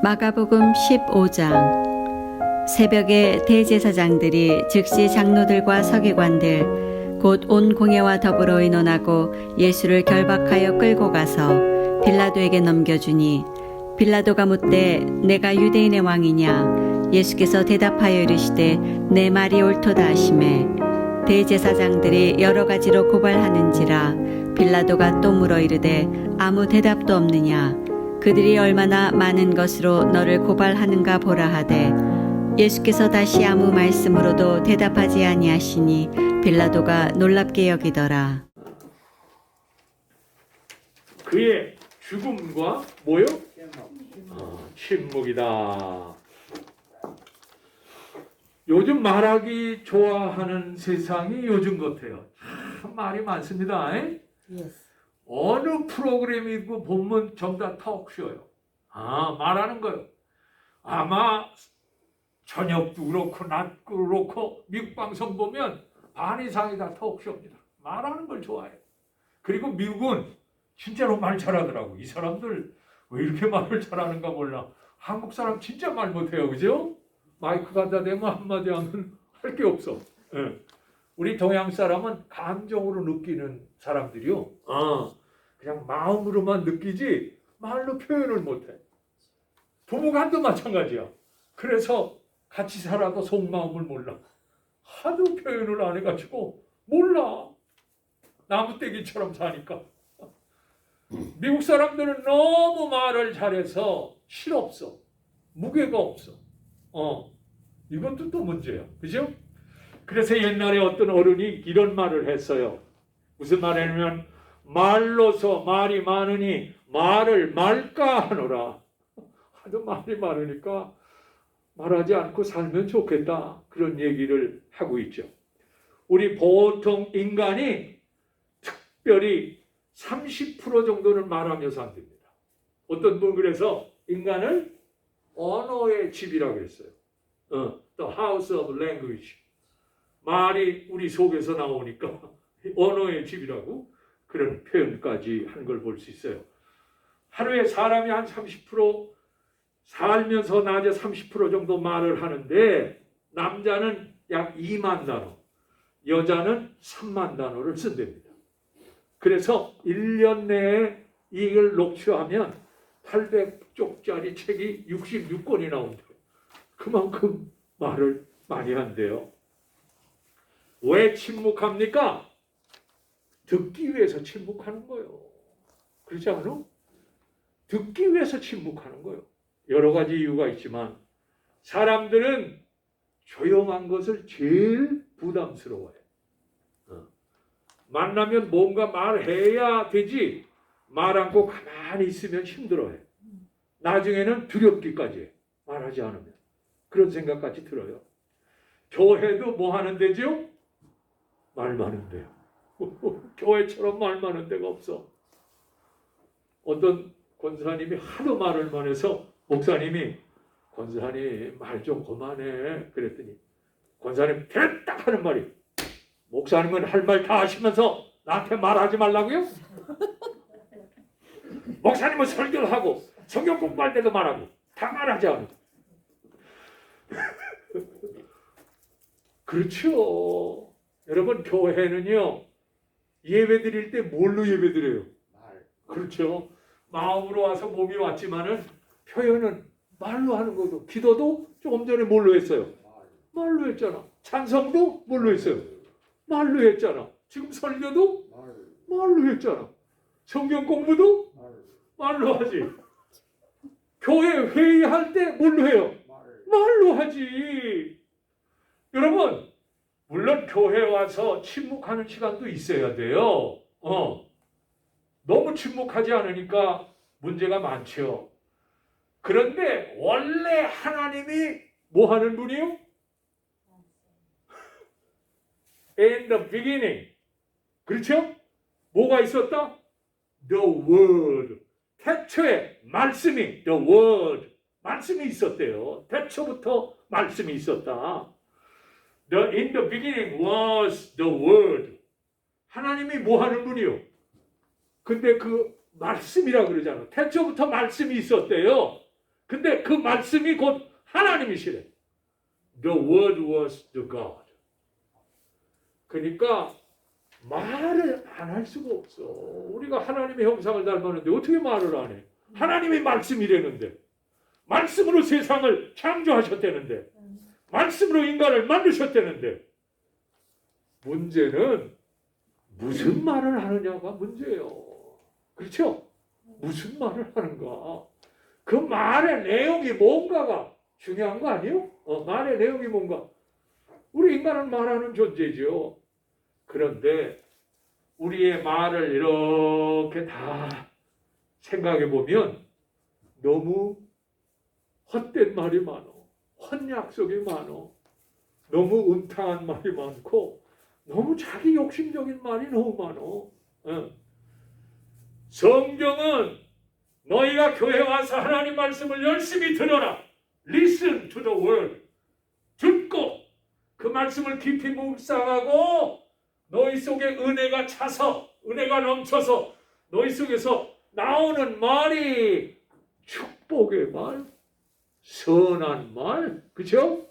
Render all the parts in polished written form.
마가복음 15장. 새벽에 대제사장들이 즉시 장로들과 서기관들 곧 온 공회와 더불어 의논하고 예수를 결박하여 끌고 가서 빌라도에게 넘겨주니 빌라도가 묻되 내가 유대인의 왕이냐? 예수께서 대답하여 이르시되 내 말이 옳도다 하시매 대제사장들이 여러 가지로 고발하는지라 빌라도가 또 물어 이르되 아무 대답도 없느냐? 그들이 얼마나 많은 것으로 너를 고발하는가 보라 하되 예수께서 다시 아무 말씀으로도 대답하지 아니하시니 빌라도가 놀랍게 여기더라. 그의 죽음과 뭐요? 침묵이다. 요즘 말하기 좋아하는 세상이 요즘 같아요. 참 말이 많습니다. 어느 프로그램이고 보면 전부 다 톡쇼요. 말하는 거요. 아마 저녁도 그렇고 낮도 그렇고 미국 방송 보면 반 이상이 다 톡쇼입니다. 말하는 걸 좋아해요. 그리고 미국은 진짜로 말 잘하더라고. 이 사람들 왜 이렇게 말을 잘하는가 몰라. 한국 사람 진짜 말 못해요. 그죠? 마이크 갖다 대면 한마디 하면 할 게 없어. 우리 동양 사람은 감정으로 느끼는 사람들이요. 그냥 마음으로만 느끼지 말로 표현을 못해. 부부간도 마찬가지야. 그래서 같이 살아도 속마음을 몰라. 하도 표현을 안 해가지고 몰라. 나무떼기처럼 사니까. 미국 사람들은 너무 말을 잘해서 실없어. 무게가 없어. 이것도 또 문제야. 그죠? 그래서 옛날에 어떤 어른이 이런 말을 했어요. 무슨 말이냐면 말로서 말이 많으니 말을 말까 하노라. 하도 말이 많으니까 말하지 않고 살면 좋겠다. 그런 얘기를 하고 있죠. 우리 보통 인간이 특별히 30% 정도는 말하면서 안 됩니다. 어떤 분 그래서 인간을 언어의 집이라고 했어요. The house of language. 말이 우리 속에서 나오니까 언어의 집이라고 그런 표현까지 한 걸 볼 수 있어요. 하루에 사람이 한 30% 살면서 낮에 30% 정도 말을 하는데 남자는 약 2만 단어, 여자는 3만 단어를 쓴답니다. 그래서 1년 내에 이걸 녹취하면 800쪽짜리 책이 66권이 나온대요. 그만큼 말을 많이 한대요. 왜 침묵합니까? 듣기 위해서 침묵하는 거예요. 그렇지 않아? 듣기 위해서 침묵하는 거예요. 여러 가지 이유가 있지만 사람들은 조용한 것을 제일 부담스러워해. 만나면 뭔가 말해야 되지 말 않고 가만히 있으면 힘들어해. 나중에는 두렵기까지 해. 말하지 않으면. 그런 생각까지 들어요. 교회도 뭐 하는 데죠? 말 많은 데요. 교회처럼 말 많은 데가 없어. 어떤 권사님이 하도 말을 많아서 목사님이 권사님 말 좀 그만해 그랬더니 권사님 됐다 하는 말이 목사님은 할 말 다 하시면서 나한테 말하지 말라고요? 목사님은 설교를 하고 성경 공부할 때도 말하고 다 말하지 않고 그렇죠. 여러분 교회는요 예배 드릴 때 뭘로 예배 드려요? 그렇죠. 마음으로 와서 몸이 왔지만은 표현은 말로 하는 거고 기도도 조금 전에 뭘로 했어요? 말로 했잖아. 찬성도 뭘로 했어요? 말로 했잖아. 지금 설교도 말로 했잖아. 성경 공부도 말로 하지. 교회 회의할 때 뭘로 해요? 말로 하지. 여러분 물론 교회 와서 침묵하는 시간도 있어야 돼요. 너무 침묵하지 않으니까 문제가 많죠. 그런데 원래 하나님이 뭐 하는 분이요? In the beginning. 그렇죠? 뭐가 있었다? The Word. 태초에 말씀이 The Word. 말씀이 있었대요. 태초부터 말씀이 있었다. In the beginning was the Word. 하나님이 뭐 하는 분이요? 근데 그 말씀이라 그러잖아. 태초부터 말씀이 있었대요. 근데 그 말씀이 곧 하나님이시래. The word was the God. 그러니까 말을 안 할 수가 없어. 우리가 하나님의 형상을 닮았는데 어떻게 말을 안 해? 하나님의 말씀이라는데, 말씀으로 세상을 창조하셨다는데, 말씀으로 인간을 만드셨다는데, 문제는 무슨 말을 하느냐가 문제예요. 그렇죠? 무슨 말을 하는가? 그 말의 내용이 뭔가가 중요한 거 아니에요? 말의 내용이 뭔가. 우리 인간은 말하는 존재죠. 그런데 우리의 말을 이렇게 다 생각해 보면 너무 헛된 말이 많어. 헛약속이 많어. 너무 음탕한 말이 많고 너무 자기 욕심적인 말이 너무 많어. 성경은 너희가 교회 와서 하나님 말씀을 열심히 들어라. Listen to the word. 듣고 그 말씀을 깊이 묵상하고 너희 속에 은혜가 차서, 은혜가 넘쳐서 너희 속에서 나오는 말이 축복의 말, 선한 말, 그죠?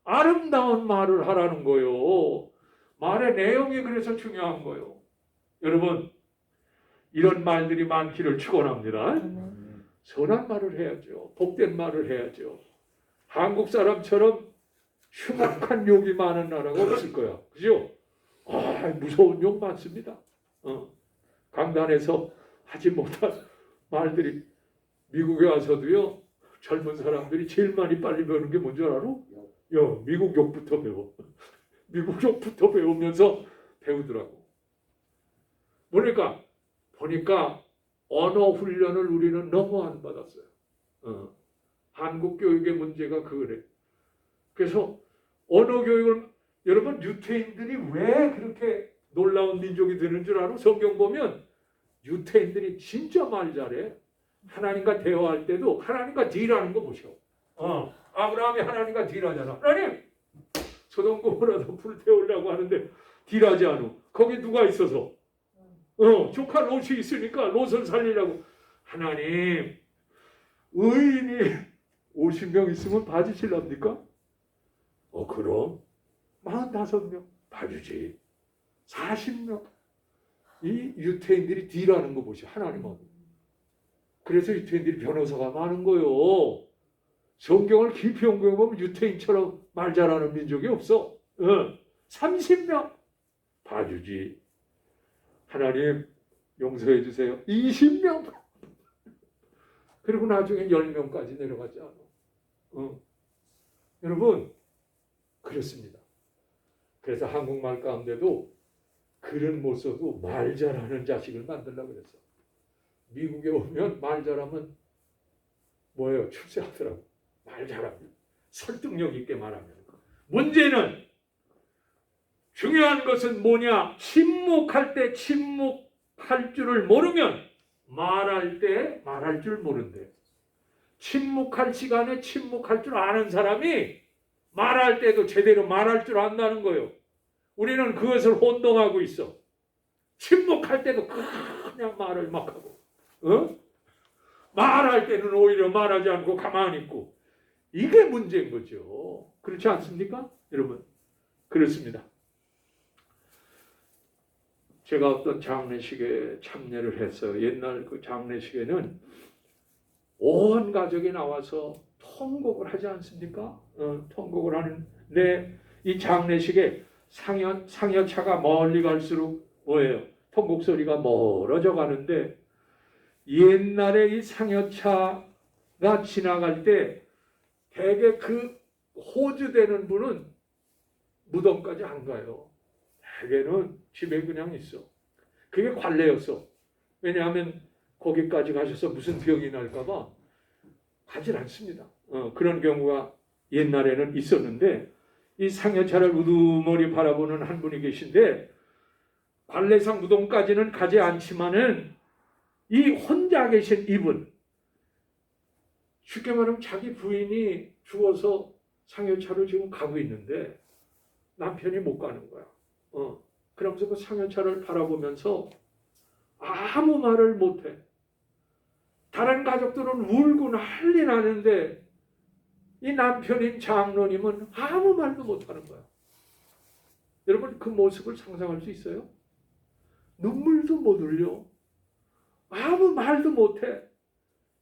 아름다운 말을 하라는 거요. 말의 내용이 그래서 중요한 거요. 여러분, 이런 말들이 많기를 축원합니다. 선한 말을 해야죠. 복된 말을 해야죠. 한국 사람처럼 흉악한 욕이 많은 나라가 없을 거야. 그죠? 무서운 욕 많습니다. 강단에서 하지 못한 말들이 미국에 와서도요. 젊은 사람들이 제일 많이 빨리 배우는 게 뭔지 알아? 미국 욕부터 배워. 미국 욕부터 배우면서 배우더라고. 보니까 언어 훈련을 우리는 너무 안 받았어요. 한국 교육의 문제가 그거래. 그래서 언어 교육을 여러분 유태인들이 왜 그렇게 놀라운 민족이 되는 줄 알아? 성경 보면 유태인들이 진짜 말 잘해. 하나님과 대화할 때도 하나님과 딜하는 거 보셔. 아브라함이 하나님과 딜하잖아. 하나님 소돔 고모라도 불태우려고 하는데 딜하지 않아. 거기 누가 있어서? 조카 롯이 있으니까 롯을 살리려고. 하나님 의인이 50명 있으면 봐주실랍니까? 그럼 45명 봐주지. 40명. 이 유태인들이 딜하는 거 보시. 하나님하고. 그래서 유태인들이 변호사가 많은 거요. 성경을 깊이 연구해 보면 유태인처럼 말 잘하는 민족이 없어. 30명 봐주지. 하나님 용서해 주세요. 20명. 그리고 나중에 10명까지 내려가지 않아. 여러분 그렇습니다. 그래서 한국말 가운데도 글은 못 써도 말 잘하는 자식을 만들려고 그랬어. 미국에 오면 말 잘하면 뭐예요? 출세하더라고. 말 잘하면. 설득력 있게 말하면. 문제는 중요한 것은 뭐냐? 침묵할 때 침묵할 줄을 모르면 말할 때 말할 줄 모른대. 침묵할 시간에 침묵할 줄 아는 사람이 말할 때도 제대로 말할 줄 안다는 거예요. 우리는 그것을 혼동하고 있어. 침묵할 때도 그냥 말을 막 하고, 말할 때는 오히려 말하지 않고 가만히 있고. 이게 문제인 거죠. 그렇지 않습니까? 여러분, 그렇습니다. 제가 어떤 장례식에 참여를 해서 옛날 그 장례식에는 온 가족이 나와서 통곡을 하지 않습니까? 통곡을 하는데 이 장례식에 상여차가 멀리 갈수록 뭐예요? 통곡 소리가 멀어져 가는데 옛날에 이 상여차가 지나갈 때 대개 그 호주되는 분은 무덤까지 안 가요. 대개는 집에 그냥 있어. 그게 관례였어. 왜냐하면 거기까지 가셔서 무슨 병이 날까 봐 가질 않습니다. 그런 경우가 옛날에는 있었는데 이 상여차를 우두머리 바라보는 한 분이 계신데 관례상 무덤까지는 가지 않지만은 이 혼자 계신 이분 쉽게 말하면 자기 부인이 죽어서 상여차로 지금 가고 있는데 남편이 못 가는 거야. 그러면서 그 상여차를 바라보면서 아무 말을 못해. 다른 가족들은 울고 난리 나는데 이 남편인 장로님은 아무 말도 못하는 거야. 여러분 그 모습을 상상할 수 있어요? 눈물도 못 흘려. 아무 말도 못해.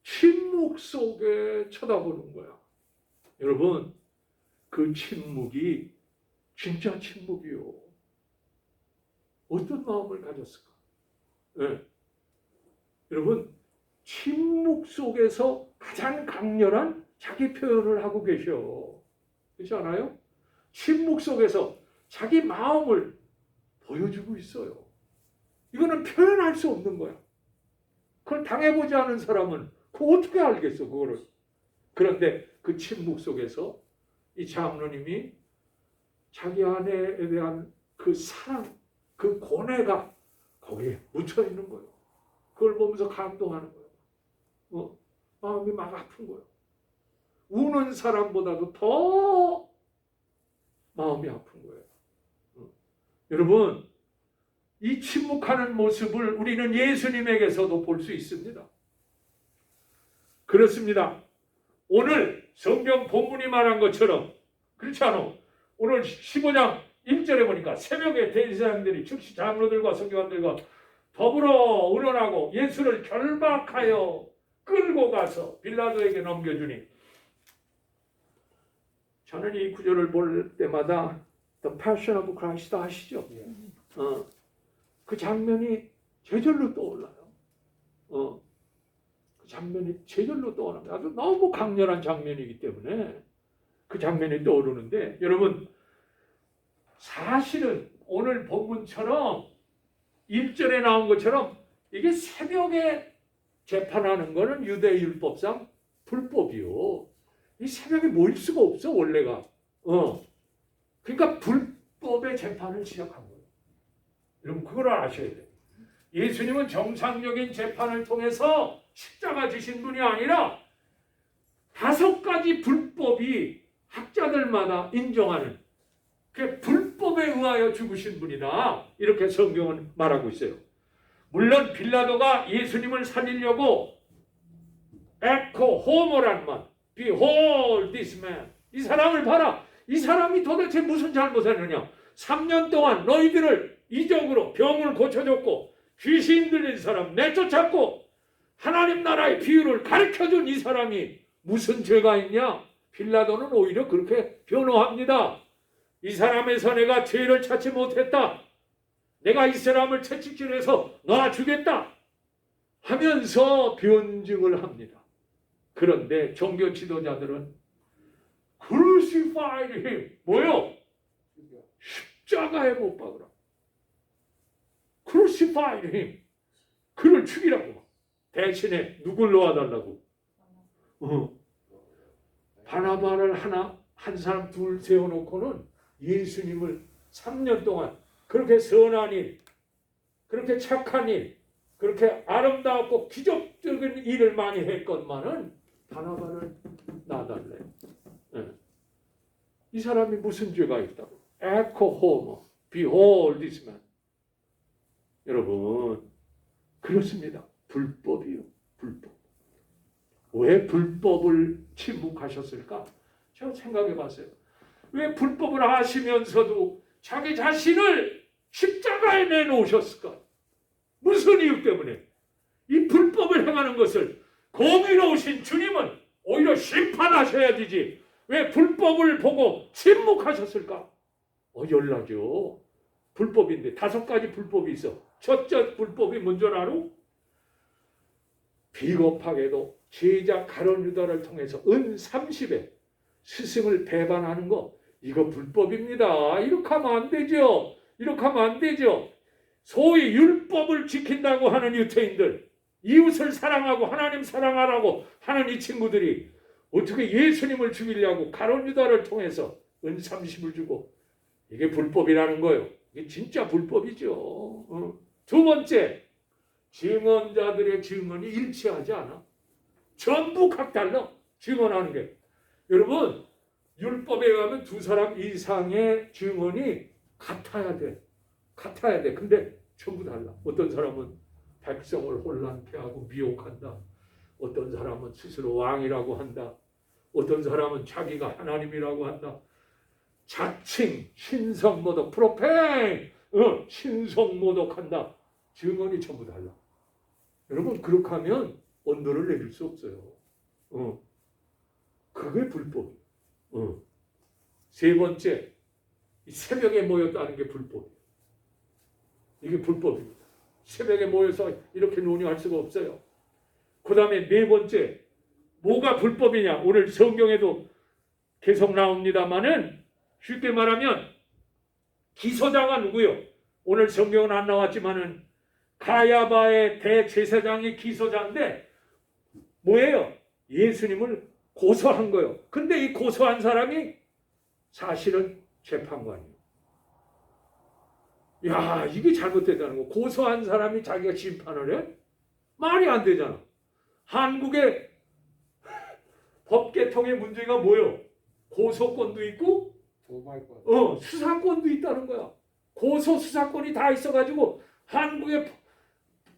침묵 속에 쳐다보는 거야. 여러분 그 침묵이 진짜 침묵이요. 어떤 마음을 가졌을까? 네. 여러분 침묵 속에서 가장 강렬한 자기 표현을 하고 계셔. 그렇지 않아요? 침묵 속에서 자기 마음을 보여주고 있어요. 이거는 표현할 수 없는 거야. 그걸 당해보지 않은 사람은 그거 어떻게 알겠어, 그거를. 그런데 그 침묵 속에서 이 장로님이 자기 아내에 대한 그 사랑, 그 고뇌가 거기에 묻혀 있는 거예요. 그걸 보면서 감동하는 거예요. 마음이 막 아픈 거예요. 우는 사람보다도 더 마음이 아픈 거예요. 여러분, 이 침묵하는 모습을 우리는 예수님에게서도 볼 수 있습니다. 그렇습니다. 오늘 성경 본문이 말한 것처럼 그렇지 않아? 오늘 15장 1절에 보니까 새벽에 대제사장들이 즉시 장로들과 서기관들과 더불어 의논하고 예수를 결박하여 끌고 가서 빌라도에게 넘겨주니, 저는 이 구절을 볼 때마다 The Passion of Christ 아시죠? 그 장면이 제절로 떠올라요. 그 장면이 제절로 떠오릅니다. 아주 너무 강렬한 장면이기 때문에 그 장면이 떠오르는데, 여러분 사실은 오늘 본문처럼 1절에 나온 것처럼 이게 새벽에 재판하는 거는 유대율법상 불법이요. 이 새벽에 모일 수가 없어 원래가. 그러니까 불법의 재판을 시작한 거예요. 여러분 그걸 아셔야 돼요. 예수님은 정상적인 재판을 통해서 십자가 지신 분이 아니라 5가지 불법이 학자들마다 인정하는 그 불법에 의하여 죽으신 분이다. 이렇게 성경은 말하고 있어요. 물론 빌라도가 예수님을 살리려고 에코 호모란 말, Behold this man, 이 사람을 봐라. 이 사람이 도대체 무슨 잘못했느냐. 3년 동안 너희들을 이적으로 병을 고쳐줬고 귀신 들린 사람 내쫓았고 하나님 나라의 비유를 가르쳐준 이 사람이 무슨 죄가 있냐. 빌라도는 오히려 그렇게 변호합니다. 이 사람에서 내가 죄를 찾지 못했다. 내가 이 사람을 채찍질해서 놔주겠다 하면서 변증을 합니다. 그런데 종교 지도자들은 Crucified him. 뭐요? 십자가에 못 박으라. Crucified him. 그를 죽이라고. 대신에 누굴 놓아달라고? 바나바를 한 사람 둘 세워놓고는 예수님을 3년 동안 그렇게 선한 일, 그렇게 착한 일, 그렇게 아름다웠고 기적적인 일을 많이 했건만은 바나바를 놔달래. 이 사람이 무슨 죄가 있다고? 에코 호모, behold this man. 여러분 그렇습니다. 불법이요. 불법. 왜 불법을 침묵하셨을까? 제가 생각해 봤어요. 왜 불법을 하시면서도 자기 자신을 십자가에 내놓으셨을까? 무슨 이유 때문에? 이 불법을 행하는 것을 공의로우신 주님은 오히려 심판하셔야 되지. 왜 불법을 보고 침묵하셨을까? 열나죠. 불법인데 5가지 불법이 있어. 첫째 불법이 뭔지 알아? 비겁하게도 제자 가룟 유다를 통해서 은 30에 스승을 배반하는 거, 이거 불법입니다. 이렇게 하면 안 되죠. 이렇게 하면 안 되죠. 소위 율법을 지킨다고 하는 유태인들, 이웃을 사랑하고 하나님 사랑하라고 하는 이 친구들이 어떻게 예수님을 죽이려고 가룟 유다를 통해서 은 30을 주고, 이게 불법이라는 거예요. 이게 진짜 불법이죠. 두 번째, 증언자들의 증언이 일치하지 않아. 전부 각달라. 증언하는 게. 여러분 율법에 의하면 2사람 이상의 증언이 같아야 돼. 같아야 돼. 근데 전부 달라. 어떤 사람은 백성을 혼란케 하고 미혹한다. 어떤 사람은 스스로 왕이라고 한다. 어떤 사람은 자기가 하나님이라고 한다. 자칭 신성모독 프로페인 신성모독한다. 증언이 전부 달라. 여러분 그렇게 하면 언도를 내릴 수 없어요. 그게 불법이에요. 세 번째, 새벽에 모였다는 게 불법이에요. 이게 불법입니다. 새벽에 모여서 이렇게 논의할 수가 없어요. 그 다음에 네 번째, 뭐가 불법이냐? 오늘 성경에도 계속 나옵니다만은 쉽게 말하면 기소자가 누구요? 오늘 성경은 안 나왔지만은 가야바의 대제사장이 기소자인데 뭐예요? 예수님을 고소한 거예요. 근데 이 고소한 사람이 사실은 재판관이에요. 야, 이게 잘못됐다는 거. 고소한 사람이 자기가 심판을 해? 말이 안 되잖아. 한국의 법계통의 문제가 뭐예요? 고소권도 있고 수사권도 있다는 거야. 고소 수사권이 다 있어가지고 한국의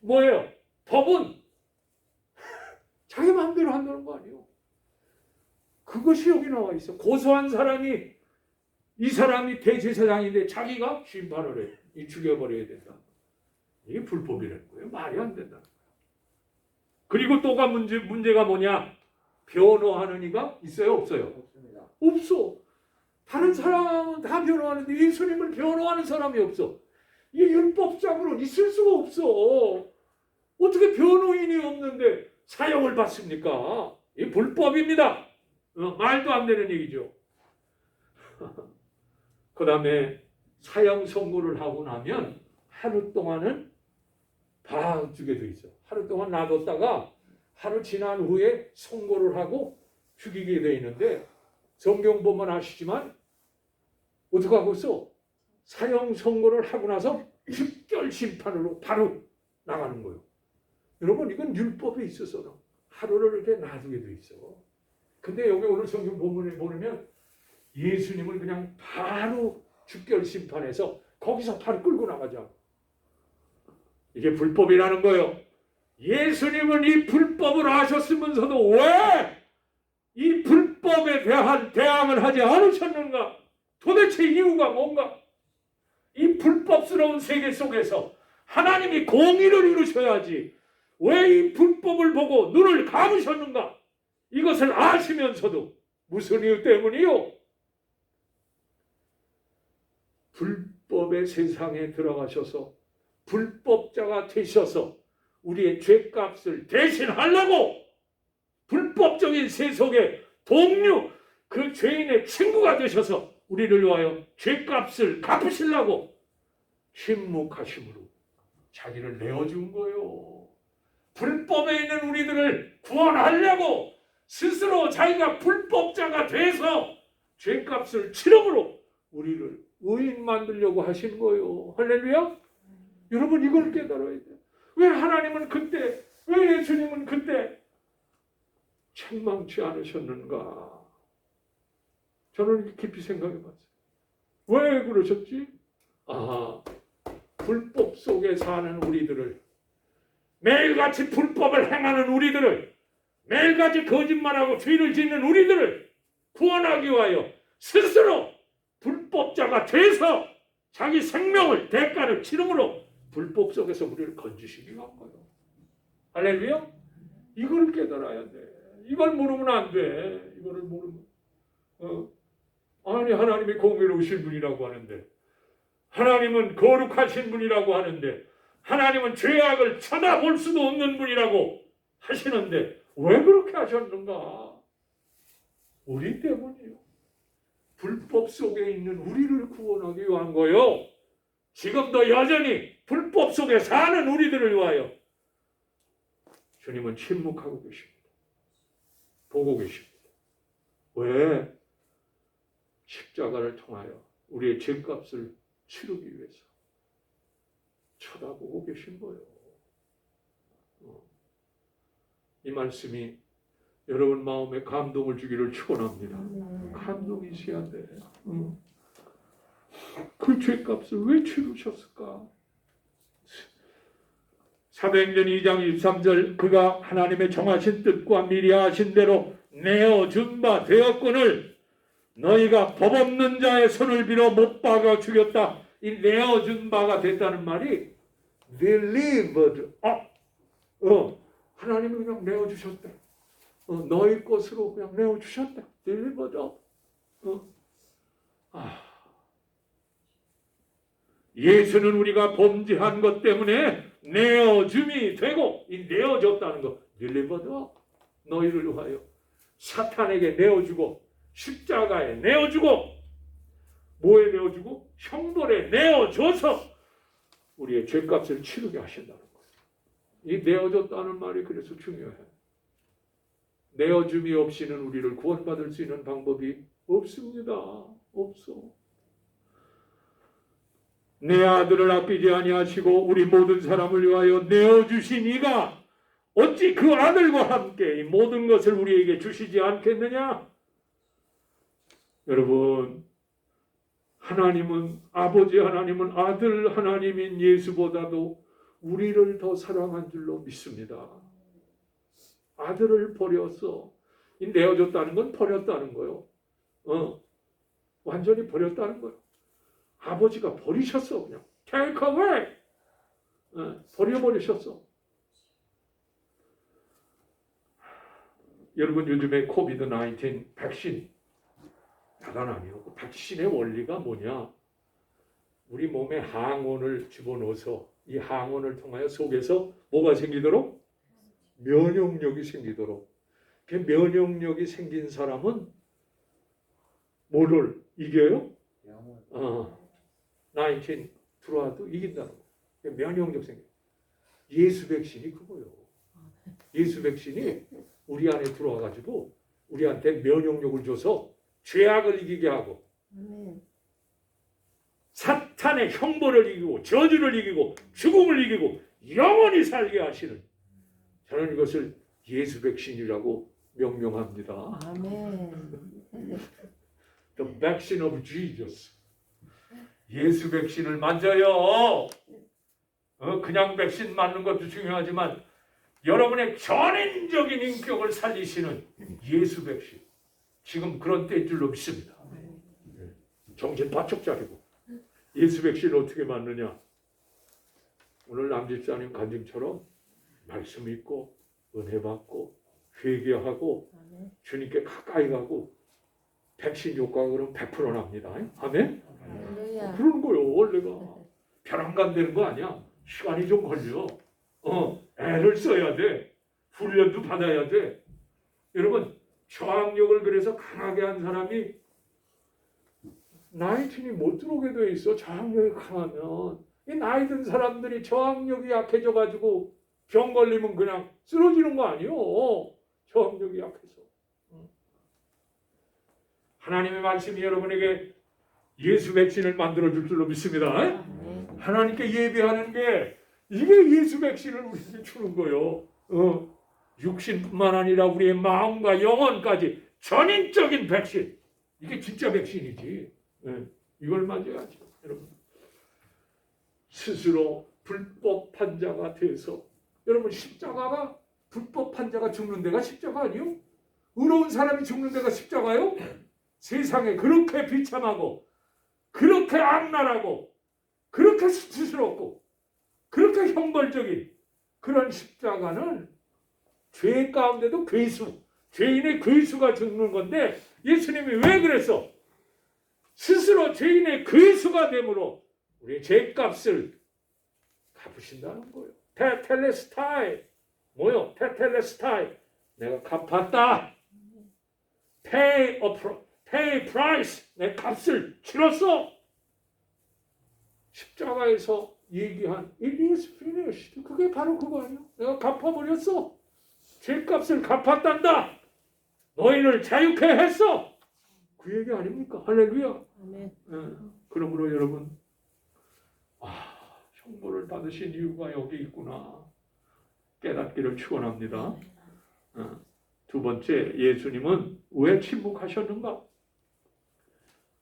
뭐예요? 법은 자기 마음대로 한다는 거 아니에요. 그것이 여기 나와 있어. 고소한 사람이 이 사람이 대제사장인데 자기가 심판을 해. 이 죽여버려야 된다. 이게 불법이라는 거예요. 말이 안 된다. 그리고 또가 문제가 뭐냐? 변호하는 이가 있어요? 없어요? 없습니다. 없어. 다른 사람은 다 변호하는데 예수님을 변호하는 사람이 없어. 이게 율법상으로 있을 수가 없어. 어떻게 변호인이 없는데 사형을 받습니까? 이 불법입니다. 말도 안 되는 얘기죠. 그 다음에 사형 선고를 하고 나면 하루 동안은 봐주게 돼 있어. 하루 동안 놔뒀다가 하루 지난 후에 선고를 하고 죽이게 돼 있는데 성경 보면 아시지만 어떻게 하고 있어? 사형 선고를 하고 나서 즉결 심판으로 바로 나가는 거예요. 여러분 이건 율법에 있어서 하루를 이렇게 놔두게 돼 있어. 근데 여기 오늘 성경 본문에 보면 예수님을 그냥 바로 즉결 심판해서 거기서 바로 끌고 나가자. 이게 불법이라는 거예요. 예수님은 이 불법을 아셨으면서도 왜 이 불법에 대한 대항을 하지 않으셨는가? 도대체 이유가 뭔가? 이 불법스러운 세계 속에서 하나님이 공의를 이루셔야지 왜 이 불법을 보고 눈을 감으셨는가? 이것을 아시면서도 무슨 이유 때문이요? 불법의 세상에 들어가셔서 불법자가 되셔서 우리의 죄값을 대신하려고 불법적인 세속의 동료, 그 죄인의 친구가 되셔서 우리를 위하여 죄값을 갚으시려고 침묵하심으로 자기를 내어준 거예요. 불법에 있는 우리들을 구원하려고 스스로 자기가 불법자가 돼서 죄값을 치름으로 우리를 의인 만들려고 하신 거예요. 할렐루야? 여러분 이걸 깨달아야 돼요. 왜 하나님은 그때, 왜 예수님은 그때 책망치 않으셨는가? 저는 깊이 생각해 봤어요. 왜 그러셨지? 불법 속에 사는 우리들을, 매일같이 불법을 행하는 우리들을, 매일같이 거짓말하고 죄를 짓는 우리들을 구원하기 위하여 스스로 불법자가 돼서 자기 생명을 대가를 치름으로 불법 속에서 우리를 건지시기 위한 거예요. 할렐루야? 이걸 깨달아야 돼. 이걸 모르면 안 돼. 이거를 모르면 아니 하나님이 공의로우신 분이라고 하는데, 하나님은 거룩하신 분이라고 하는데, 하나님은 죄악을 쳐다볼 수도 없는 분이라고 하시는데 왜 그렇게 하셨는가? 우리 때문이요. 불법 속에 있는 우리를 구원하기 위한 거요. 지금도 여전히 불법 속에 사는 우리들을 위하여 주님은 침묵하고 계십니다. 보고 계십니다. 왜? 십자가를 통하여 우리의 죄값을 치르기 위해서 쳐다보고 계신 거예요. 이 말씀이 여러분 마음에 감동을 주기를 축원합니다. 감동이 있어야 돼. 그 죄값을 왜 치르셨을까? 사도행전 2장 23절 그가 하나님의 정하신 뜻과 미리 하신 대로 내어준 바 되었거늘 너희가 법 없는 자의 손을 빌어 못 박아 죽였다. 이 내어준 바가 됐다는 말이 delivered up. 하나님이 그냥 내어주셨다. 너희 것으로 그냥 내어주셨다. delivered up. 예수는 우리가 범죄한 것 때문에 내어줌이 되고 이 내어줬다는 거 delivered up. 너희를 위하여 사탄에게 내어주고 십자가에 내어주고 뭐에 내어주고 형벌에 내어줘서 우리의 죄값을 치르게 하신다는 거예요. 이 내어줬다는 말이 그래서 중요해요. 내어줌이 없이는 우리를 구원받을 수 있는 방법이 없습니다. 없어. 내 아들을 아끼지 아니하시고 우리 모든 사람을 위하여 내어주신 이가 어찌 그 아들과 함께 이 모든 것을 우리에게 주시지 않겠느냐? 여러분, 하나님은 아버지 하나님은 아들 하나님인 예수보다도 우리를 더 사랑한 줄로 믿습니다. 아들을 버렸어. 이 내어줬다는 건 버렸다는 거요. 완전히 버렸다는 거요. 아버지가 버리셨어. 그냥 take away. 버려버리셨어. 여러분 요즘에 코비드-19 백신 다가 아니고 백신의 원리가 뭐냐? 우리 몸에 항원을 집어넣어서 이 항원을 통하여 속에서 뭐가 생기도록? 면역력이 생기도록. 그 면역력이 생긴 사람은 뭐를 이겨요? 19 들어와도 이긴다는 거예요. 면역력 생겨. 예수 백신이 그거예요. 예수 백신이 우리 안에 들어와가지고 우리한테 면역력을 줘서 죄악을 이기게 하고 사탄의 형벌을 이기고 저주를 이기고 죽음을 이기고 영원히 살게 하시는 저는 이것을 예수 백신이라고 명명합니다. 아멘. The vaccine of Jesus. 예수 백신을 맞아요. 그냥 백신 맞는 것도 중요하지만 여러분의 전인적인 인격을 살리시는 예수 백신. 지금 그런 때인 줄로 믿습니다. 정신 바짝 차리고 예수 백신을 어떻게 맞느냐? 오늘 남집사님 간증처럼 말씀 읽고 은혜 받고 회개하고 주님께 가까이 가고 백신 효과가 그럼 100% 납니다. 아멘? 그런 거요. 원래가 벼랑 간다는 거 아니야. 시간이 좀 걸려. 애를 써야 돼. 훈련도 받아야 돼. 여러분 저항력을 그래서 강하게 한 사람이 19이 못 들어오게 돼 있어. 저항력이 강하면 이 나이 든 사람들이 저항력이 약해져 가지고 병 걸리면 그냥 쓰러지는 거 아니요. 저항력이 약해서. 하나님의 말씀이 여러분에게 예수 백신을 만들어 줄 줄로 믿습니다. 하나님께 예배하는 게 이게 예수 백신을 우리에게 주는 거요. 육신뿐만 아니라 우리의 마음과 영혼까지 전인적인 백신. 이게 진짜 백신이지. 이걸 맞아야죠. 여러분. 스스로 불법한 자가 돼서 여러분 십자가가 불법한 자가 죽는 데가 십자가 아니요? 의로운 사람이 죽는 데가 십자가요? 세상에 그렇게 비참하고 그렇게 악랄하고 그렇게 수치스럽고 그렇게 형벌적인 그런 십자가는 죄 가운데도 괴수, 죄인의 괴수가 죽는 건데 예수님이 왜 그랬어? 스스로 죄인의 괴수가 됨으로 우리의 죄값을 갚으신다는 거예요. 테텔레스타이 뭐요? 테텔레스타이 내가 갚았다. pay price 내 값을 치렀어. 십자가에서 얘기한 it is finished 그게 바로 그거 아니야? 내가 갚아버렸어. 죄값을 갚았단다. 너희를 자유케 했어. 그 얘기 아닙니까? 할렐루야. 아멘. 그러므로 여러분 형벌을 받으신 이유가 여기 있구나 깨닫기를 축원합니다. 두 번째, 예수님은 왜 침묵하셨는가?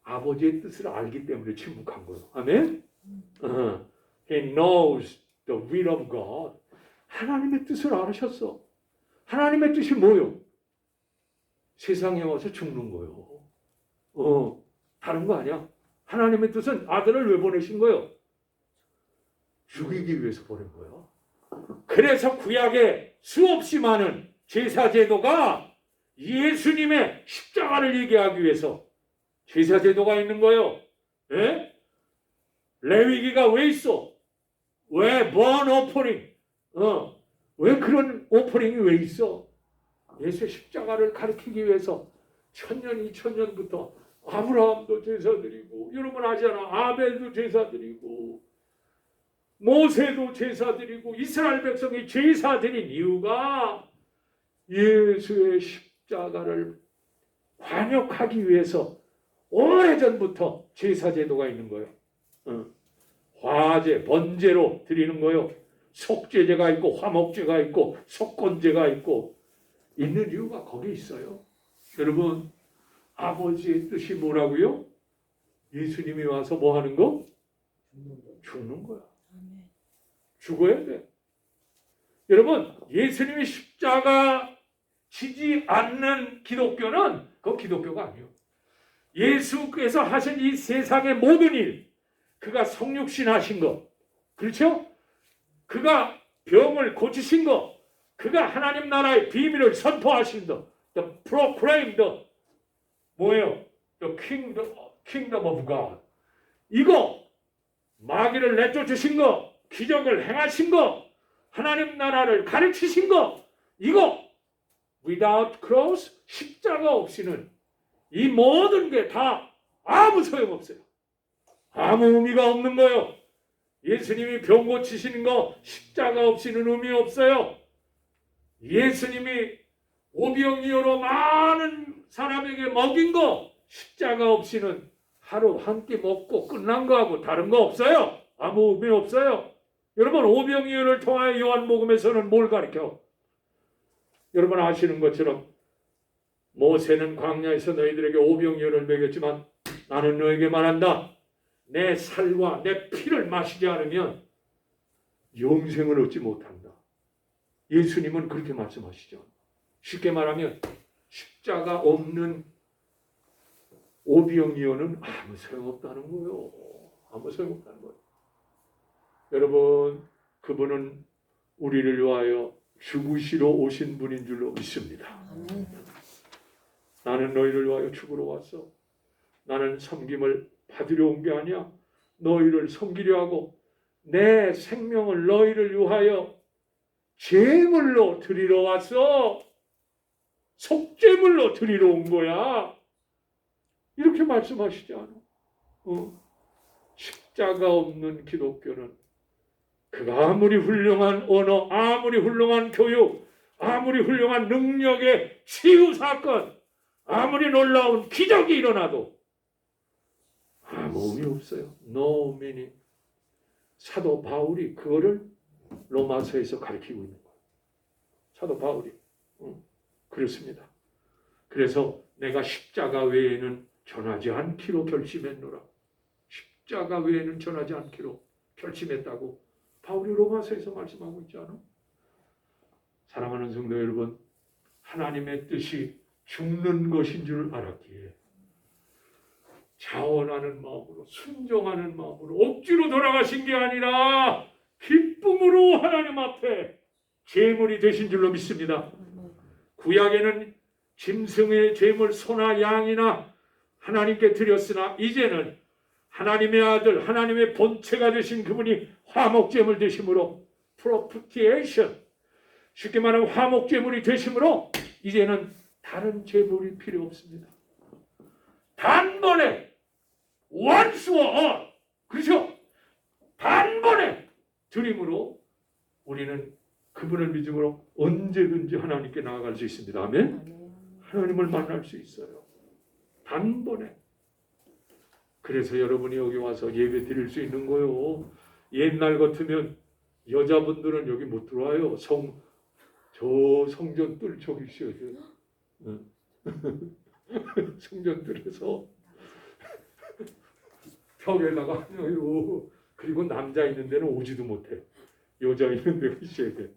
아버지의 뜻을 알기 때문에 침묵한 거예요. 아멘? He knows the will of God. 하나님의 뜻을 알으셨어. 하나님의 뜻이 뭐요? 세상에 와서 죽는 거요. 다른 거 아니야. 하나님의 뜻은 아들을 왜 보내신 거요? 죽이기 위해서 보낸 거예요. 그래서 구약에 수없이 많은 제사 제도가 예수님의 십자가를 얘기하기 위해서 제사 제도가 있는 거예요. 예? 레위기가 왜 있어? 왜 burn offering? 왜 그런 오퍼링이 왜 있어? 예수의 십자가를 가리키기 위해서 1000년, 2000년부터 아브라함도 제사 드리고, 여러분 아시잖아. 아벨도 제사 드리고, 모세도 제사 드리고, 이스라엘 백성이 제사 드린 이유가 예수의 십자가를 관역하기 위해서 오래전부터 제사 제도가 있는 거예요. 화제, 번제로 드리는 거예요. 속죄제가 있고 화목제가 있고 속건제가 있고 있는 이유가 거기 있어요. 여러분, 아버지의 뜻이 뭐라고요? 예수님이 와서 뭐 하는 거? 죽는 거야. 죽어야 돼. 여러분, 예수님이 십자가 지지 않는 기독교는 그거 기독교가 아니에요. 예수께서 하신 이 세상의 모든 일, 그가 성육신 하신 거, 그렇죠? 그가 병을 고치신 거, 그가 하나님 나라의 비밀을 선포하신 거, the proclaim the 뭐예요? the kingdom of God. 이거 마귀를 내쫓으신 거, 기적을 행하신 거, 하나님 나라를 가르치신 거, 이거 without cross, 십자가 없이는 이 모든 게 다 아무 소용없어요. 아무 의미가 없는 거예요. 예수님이 병 고치시는 거 십자가 없이는 의미 없어요. 예수님이 오병이어로 많은 사람에게 먹인 거 십자가 없이는 하루 한 끼 먹고 끝난 거하고 다른 거 없어요. 아무 의미 없어요. 여러분, 오병이어를 통하여 요한복음에서는 뭘 가르쳐? 여러분 아시는 것처럼 모세는 광야에서 너희들에게 오병이어를 먹였지만 나는 너에게 말한다. 내 살과 내 피를 마시지 않으면 영생을 얻지 못한다. 예수님은 그렇게 말씀하시죠. 쉽게 말하면 십자가 없는 오병이어는 아무 소용없다는 거예요. 아무 소용없다는 거예요. 여러분, 그분은 우리를 위하여 죽으시러 오신 분인 줄로 믿습니다. 나는 너희를 위하여 죽으러 왔어. 나는 섬김을 받으려 온 게 아니야. 너희를 섬기려 하고 내 생명을 너희를 위하여 제물로 드리러 왔어. 속죄물로 드리러 온 거야. 이렇게 말씀하시지 않아? 십자가 없는 기독교는 그가 아무리 훌륭한 언어, 아무리 훌륭한 교육, 아무리 훌륭한 능력의 치유 사건, 아무리 놀라운 기적이 일어나도 아무 의미 없어요. No meaning. 사도 바울이 그거를 로마서에서 가르치고 있는 거예요. 사도 바울이. 그렇습니다. 그래서 내가 십자가 외에는 전하지 않기로 결심했노라. 십자가 외에는 전하지 않기로 결심했다고 바울이 로마서에서 말씀하고 있지 않아? 사랑하는 성도 여러분, 하나님의 뜻이 죽는 것인 줄 알았기에 자원하는 마음으로, 순종하는 마음으로, 억지로 돌아가신 게 아니라 기쁨으로 하나님 앞에 제물이 되신 줄로 믿습니다. 구약에는 짐승의 제물 소나 양이나 하나님께 드렸으나 이제는 하나님의 아들, 하나님의 본체가 되신 그분이 화목제물 되심으로 propitiation, 쉽게 말하면 화목제물이 되심으로 이제는 다른 제물이 필요 없습니다. 단번에 once for all, 그렇죠? 단번에 드림으로 우리는 그분을 믿음으로 언제든지 하나님께 나아갈 수 있습니다. 아멘? 하나님을 만날 수 있어요. 단번에. 그래서 여러분이 여기 와서 예배 드릴 수 있는 거예요. 옛날 같으면 여자분들은 여기 못 들어와요. 저 성전 뜰 저기 있어요. 성전 뜰에서 벽에다가 그리고 남자 있는 데는 오지도 못해. 여자 있는 데가 있어야 돼.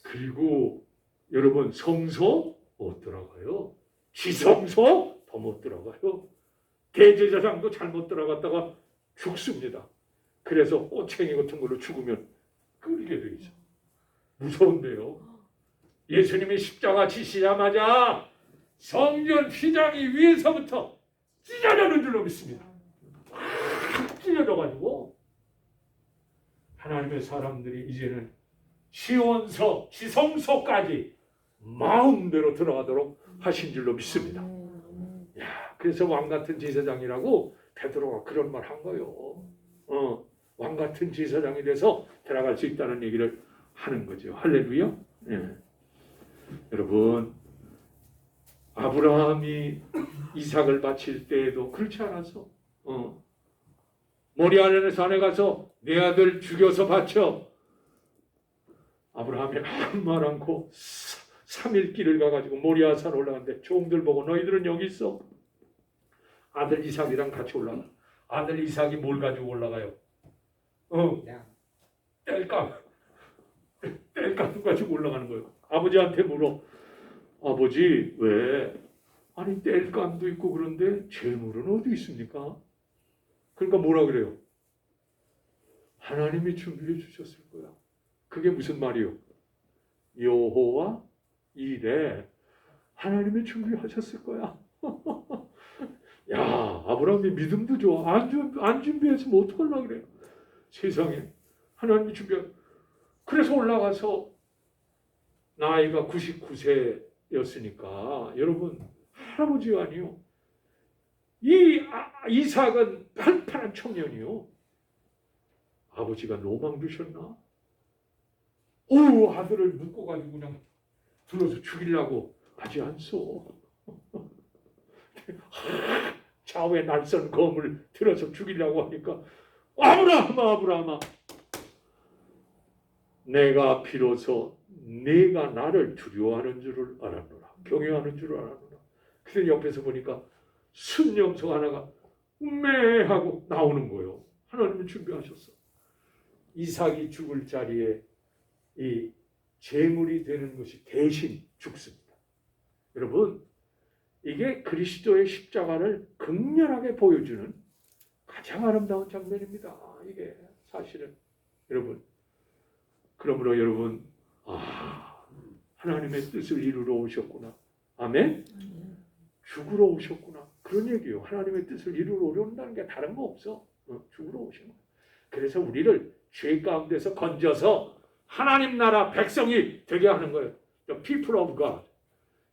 그리고 여러분 성소 못 들어가요. 지성소 더 못 들어가요. 대제사장도 잘못 들어갔다가 죽습니다. 그래서 꼬챙이 같은 걸로 죽으면 끓이게 돼 있어. 무서운데요. 예수님이 십자가 지시자마자 성전 휘장이 위에서부터 찢어지는 줄로 믿습니다. 확 찢어져가지고 하나님의 사람들이 이제는 시온서, 지성소까지 마음대로 들어가도록 하신 줄로 믿습니다. 야, 그래서 왕 같은 제사장이라고 베드로가 그런 말 한 거요. 왕 같은 제사장이 돼서 들어갈 수 있다는 얘기를 하는 거죠. 할렐루야. 예. 여러분, 아브라함이 이삭을 바칠 때에도 그렇지 않았어. 모리아 산에 가서 내 아들 죽여서 바쳐. 아브라함이 아무 말 않고 3일 길을 가가지고 모리아 산 올라갔는데 종들 보고 너희들은 여기 있어. 아들 이삭이랑 같이 올라가. 아들 이삭이 뭘 가지고 올라가요? 땔감 가지고 올라가는 거예요. 아버지한테 물어. 아버지 왜? 아니 땔감도 있고 그런데 재물은 어디 있습니까? 그러니까 뭐라 그래요? 하나님이 준비해 주셨을 거야. 그게 무슨 말이요? 여호와 이레. 하나님이 준비하셨을 거야. 야, 아브라함이 믿음도 좋아. 안 준비했으면 어떡하려고 그래요? 세상에 하나님이 그래서 올라가서 나이가 99세였으니까 여러분 할아버지가 아니요. 이삭은 팔팔한 청년이요. 아버지가 로망 두셨나? 아들을 묶어가지고 그냥 들어서 죽이려고 하지 않소. 좌우에 날선 검을 들어서 죽이려고 하니까 아브라함아 내가 비로소 네가 나를 두려워하는 줄을 알았노라. 경외하는 줄을 알았노라. 그래서 옆에서 보니까 순념소 하나가 하고 나오는 거예요. 하나님이 준비하셨어. 이삭이 죽을 자리에 이 제물이 되는 것이 대신 죽습니다. 여러분, 이게 그리스도의 십자가를 극렬하게 보여주는 가장 아름다운 장면입니다. 이게 사실은 여러분, 그러므로 여러분, 하나님의 뜻을 이루러 오셨구나. 아멘? 죽으러 오셨구나. 그런 얘기예요. 하나님의 뜻을 이루러 오려는 게 다른 거 없어. 죽으러 오신 거예요. 그래서 우리를 죄 가운데서 건져서 하나님 나라 백성이 되게 하는 거예요. The people of God.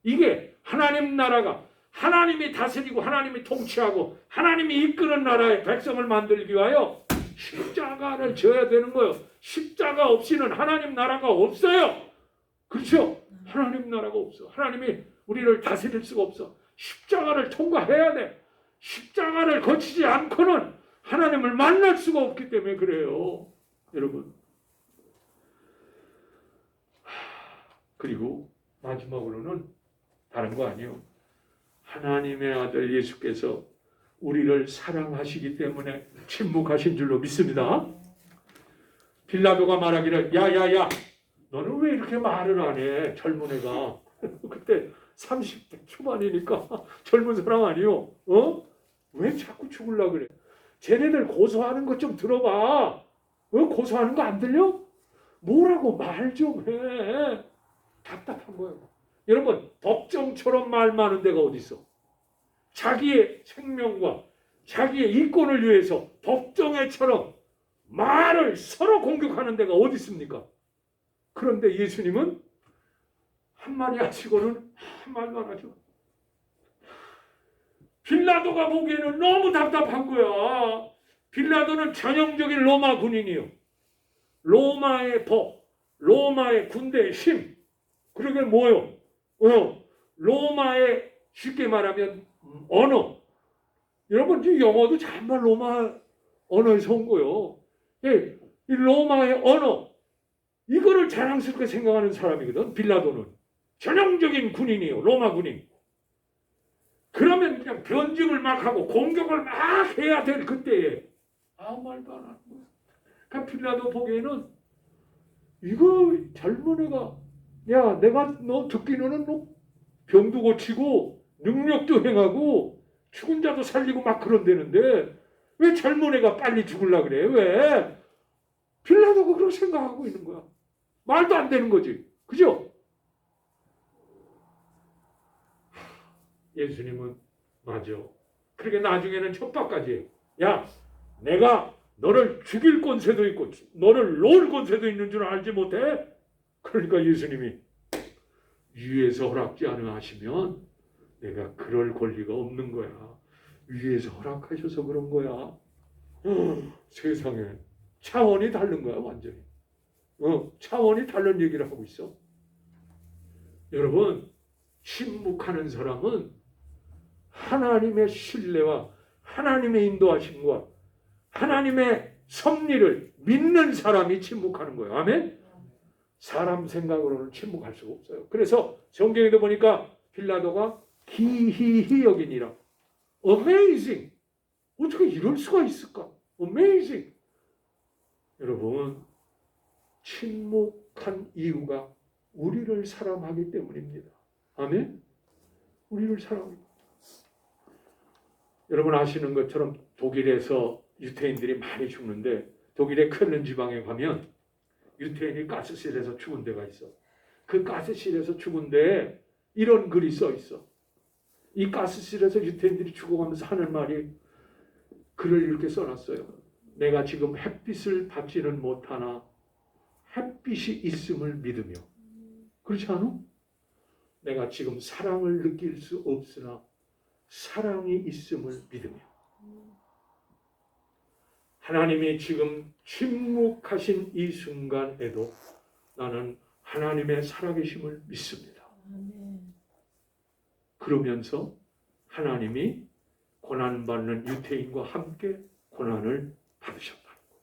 이게 하나님 나라가 하나님이 다스리고 하나님이 통치하고 하나님이 이끄는 나라의 백성을 만들기 위하여 십자가를 져야 되는 거예요. 십자가 없이는 하나님 나라가 없어요. 그렇죠? 하나님 나라가 없어. 하나님이 우리를 다스릴 수가 없어. 십자가를 통과해야 돼. 십자가를 거치지 않고는 하나님을 만날 수가 없기 때문에 그래요. 여러분. 그리고 마지막으로는 다른 거 아니에요. 하나님의 아들 예수께서 우리를 사랑하시기 때문에 침묵하신 줄로 믿습니다. 빌라도가 말하기를 야야야 너는 왜 이렇게 말을 안 해? 젊은 애가 그때 30대 초반이니까 젊은 사람 아니요. 왜 자꾸 죽으려고 그래? 쟤네들 고소하는 것 좀 들어봐. 고소하는 거 안 들려? 뭐라고 말 좀 해. 답답한 거예요. 여러분 법정처럼 말 많은 데가 어디 있어? 자기의 생명과 자기의 이권을 위해서 법정에처럼 말을 서로 공격하는 데가 어디 있습니까? 그런데 예수님은 한마디 하시고는 한말만 하죠. 빌라도가 보기에는 너무 답답한 거야. 빌라도는 전형적인 로마 군인이요. 로마의 법, 로마의 군대의 힘. 그러게 뭐요? 로마의 쉽게 말하면 언어. 여러분 이 영어도 정말 로마 언어에서 온 거요. 이 로마의 언어. 이거를 자랑스럽게 생각하는 사람이거든. 빌라도는 전형적인 군인이요. 로마 군인. 그러면 그냥 변증을 막 하고 공격을 막 해야 될 그때에 아무 말도 안 하는 거야. 그러니까 빌라도 보기에는 이거 젊은 애가 야 내가 너 듣기로는 너 병도 고치고 능력도 행하고 죽은 자도 살리고 막 그런다는데 왜 젊은 애가 빨리 죽으려 그래? 왜? 빌라도가 그렇게 생각하고 있는 거야. 말도 안 되는 거지. 그죠? 예수님은 맞아. 그렇게 나중에는 협박까지 해. 야, 내가 너를 죽일 권세도 있고 너를 놓을 권세도 있는 줄 알지 못해? 그러니까 예수님이 위에서 허락지 않아 하시면 내가 그럴 권리가 없는 거야. 위에서 허락하셔서 그런 거야. 세상에 차원이 다른 거야 완전히. 차원이 다른 얘기를 하고 있어. 여러분 침묵하는 사람은 하나님의 신뢰와 하나님의 인도하심과 하나님의 섭리를 믿는 사람이 침묵하는 거예요. 아멘? 사람 생각으로는 침묵할 수가 없어요. 그래서 성경에도 보니까 빌라도가 기히히 여기니라. Amazing! 어떻게 이럴 수가 있을까? Amazing! 여러분 침묵한 이유가 우리를 사랑하기 때문입니다. 아멘? 우리를 사랑합니다. 여러분 아시는 것처럼 독일에서 유태인들이 많이 죽는데 독일의 쾰른 지방에 가면 유태인이 가스실에서 죽은 데가 있어. 그 가스실에서 죽은 데에 이런 글이 써 있어. 이 가스실에서 유태인들이 죽어가면서 하는 말이 글을 이렇게 써놨어요. 내가 지금 햇빛을 받지는 못하나 햇빛이 있음을 믿으며. 그렇지 않아? 내가 지금 사랑을 느낄 수 없으나 사랑이 있음을 믿으며. 하나님이 지금 침묵하신 이 순간에도 나는 하나님의 살아계심을 믿습니다. 그러면서 하나님이 고난받는 유태인과 함께 고난을 받으셨다는 거예요.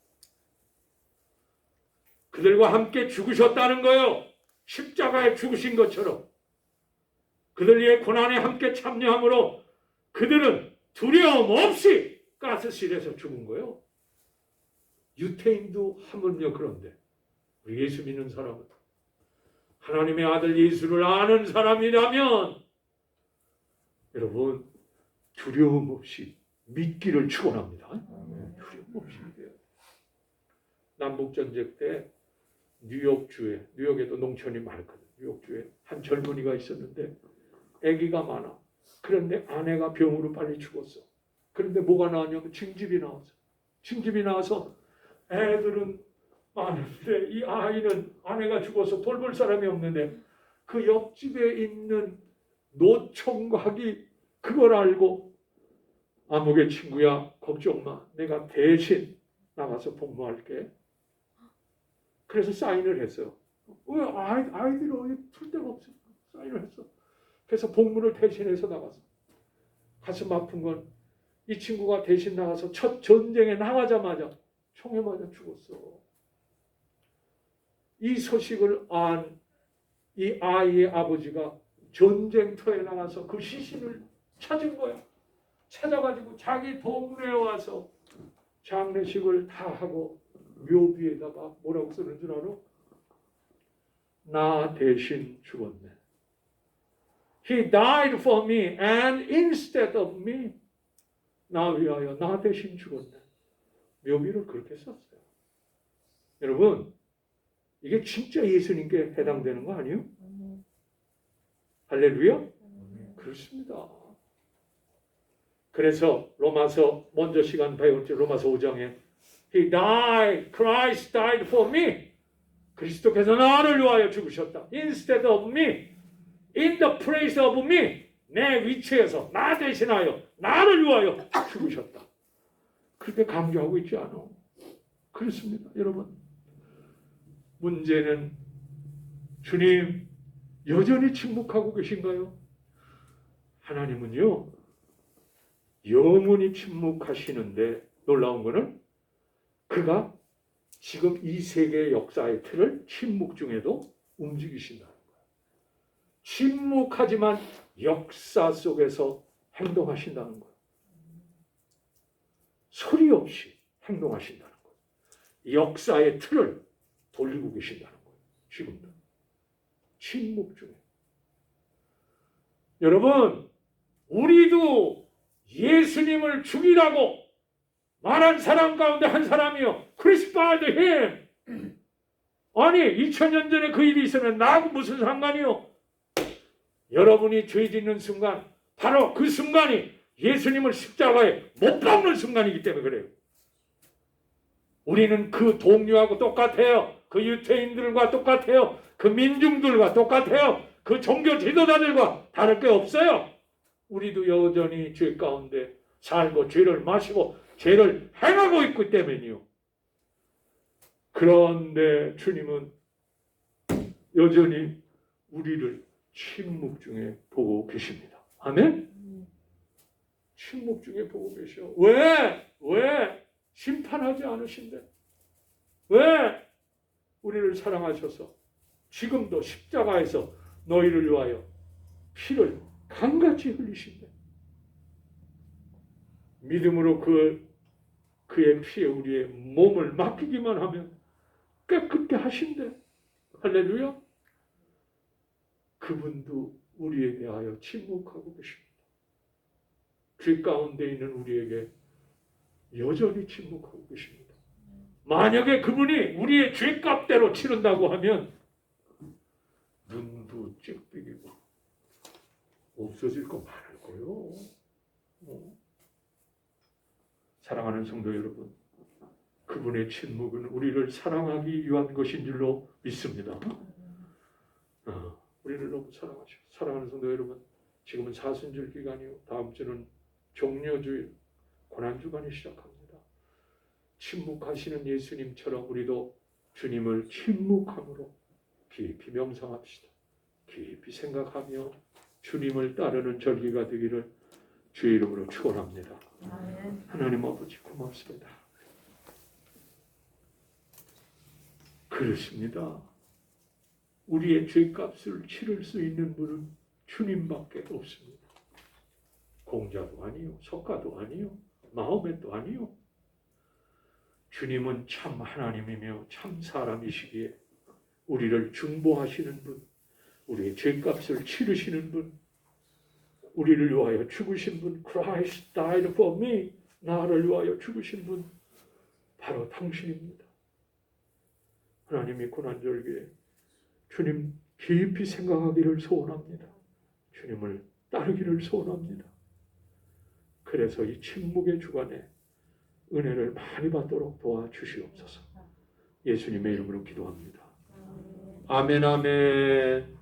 그들과 함께 죽으셨다는 거예요. 십자가에 죽으신 것처럼. 그들의 고난에 함께 참여함으로 그들은 두려움 없이 가스실에서 죽은 거예요. 유태인도 하물며 그런데 우리 예수 믿는 사람은 하나님의 아들 예수를 아는 사람이라면 여러분 두려움 없이 믿기를 축원합니다. 두려움 없이 믿어요. 남북전쟁 때 뉴욕주에, 뉴욕에도 농촌이 많거든. 뉴욕주에 한 젊은이가 있었는데 아기가 많아. 그런데 아내가 병으로 빨리 죽었어. 그런데 뭐가 나왔냐면 징집이 나왔어. 징집이 나와서 애들은 많은데 이 아이는 아내가 죽어서 돌볼 사람이 없는데 그 옆집에 있는 노총각이 그걸 알고 아무개 친구야 걱정 마. 내가 대신 나가서 복무할게. 그래서 사인을 했어요. 왜 아이들이 어디 풀 데가 없어. 사인을 했어. 그래서 복무를 대신해서 나가서 가슴 아픈 건 이 친구가 대신 나가서 첫 전쟁에 나가자마자 총에 맞아 죽었어. 이 소식을 안 이 아이의 아버지가 전쟁터에 나가서 그 시신을 찾은 거야. 찾아가지고 자기 동네에 와서 장례식을 다 하고 묘비에다가 뭐라고 쓰는 줄 알아? 나 대신 죽었네. He died for me and instead of me. 나 위하여 나 대신 죽었네. 묘비를 그렇게 썼어요. 여러분 이게 진짜 예수님께 해당되는 거 아니에요? 할렐루야? 그렇습니다. 그래서 로마서 먼저 시간 배웠죠. 로마서 5장에 He died, Christ died for me. 그리스도께서 나를 위하여 죽으셨다. Instead of me, in the place of me. 내 위치에서 나 대신하여 나를 위하여 죽으셨다. 그렇게 강조하고 있지 않아. 그렇습니다. 여러분. 문제는 주님 여전히 침묵하고 계신가요? 하나님은요. 영원히 침묵하시는데 놀라운 거는 그가 지금 이 세계의 역사의 틀을 침묵 중에도 움직이신다는 거예요. 침묵하지만 역사 속에서 행동하신다는 거예요. 소리 없이 행동하신다는 거예요. 역사의 틀을 돌리고 계신다는 거예요. 지금도. 침묵 중에. 여러분, 우리도 예수님을 죽이라고 말한 사람 가운데 한 사람이요. Crucified him. 아니 2000년 전에 그 일이 있으면 나하고 무슨 상관이요? 여러분이 죄 짓는 순간 바로 그 순간이 예수님을 십자가에 못 박는 순간이기 때문에 그래요. 우리는 그 동료하고 똑같아요. 그 유태인들과 똑같아요. 그 민중들과 똑같아요. 그 종교 지도자들과 다를 게 없어요. 우리도 여전히 죄 가운데 살고 죄를 마시고 죄를 행하고 있기 때문이요. 그런데 주님은 여전히 우리를 침묵 중에 보고 계십니다. 아멘? 침묵 중에 보고 계셔. 왜? 심판하지 않으신데? 왜? 우리를 사랑하셔서 지금도 십자가에서 너희를 위하여 피를 강같이 흘리신대. 믿음으로 그의 피에 우리의 몸을 맡기기만 하면 깨끗게 하신대. 할렐루야. 그분도 우리에 대하여 침묵하고 계십니다. 죄 가운데 있는 우리에게 여전히 침묵하고 계십니다. 만약에 그분이 우리의 죄값대로 치른다고 하면 눈도 찌그비고 없어질 거 많을 거요. 사랑하는 성도 여러분, 그분의 침묵은 우리를 사랑하기 위한 것인 줄로 믿습니다. 우리를 너무 사랑하셔. 사랑하는 성도 여러분, 지금은 사순절 기간이요. 다음 주는 종려주일, 고난주간이 시작합니다. 침묵하시는 예수님처럼 우리도 주님을 침묵함으로 깊이 명상합시다. 깊이 생각하며 주님을 따르는 절기가 되기를 주의 이름으로 축원합니다. 하나님 아버지 고맙습니다. 그렇습니다. 우리의 죄값을 치를 수 있는 분은 주님밖에 없습니다. 공자도 아니요, 석가도 아니요, 마호멧도 아니요. 주님은 참 하나님이며 참 사람이시기에 우리를 중보하시는 분, 우리의 죄값을 치르시는 분, 우리를 위하여 죽으신 분, Christ died for me, 나를 위하여 죽으신 분, 바로 당신입니다. 하나님이 고난절기에 주님 깊이 생각하기를 소원합니다. 주님을 따르기를 소원합니다. 그래서 이 침묵의 주간에 은혜를 많이 받도록 도와주시옵소서. 예수님의 이름으로 기도합니다. 아멘, 아멘.